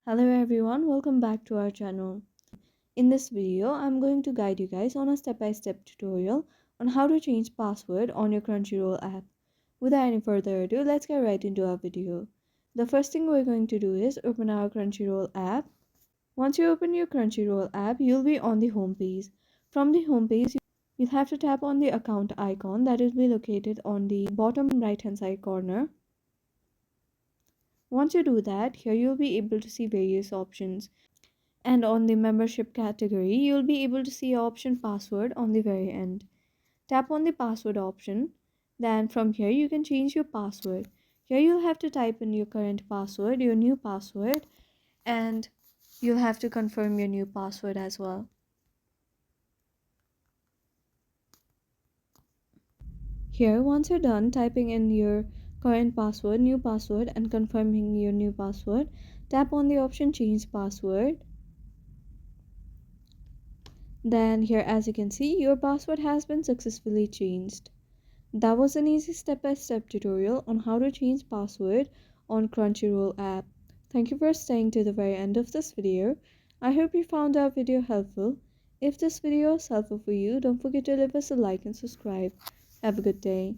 Hello everyone, welcome back to our channel. In this video, I'm going to guide you guys on a step-by-step tutorial on how to change password on your Crunchyroll app. Without any further ado, let's get right into our video. The first thing we're going to do is open our Crunchyroll app. Once you open your Crunchyroll app, you'll be on the home page. From the home page, you'll have to tap on the account icon that will be located on the bottom right hand side corner. Once you do that, here you'll be able to see various options. And on the membership category, you'll be able to see option password on the very end. Tap on the password option. Then from here, you can change your password. Here you'll have to type in your current password, your new password, and you'll have to confirm your new password as well. Here, once you're done typing in your current password, new password, and confirming your new password, tap on the option change password. Then here, as you can see, your password has been successfully changed. That was an easy step-by-step tutorial on how to change password on Crunchyroll app. Thank you for staying to the very end of this video. I hope you found our video helpful. If this video is helpful for you, don't forget to leave us a like and subscribe. Have a good day.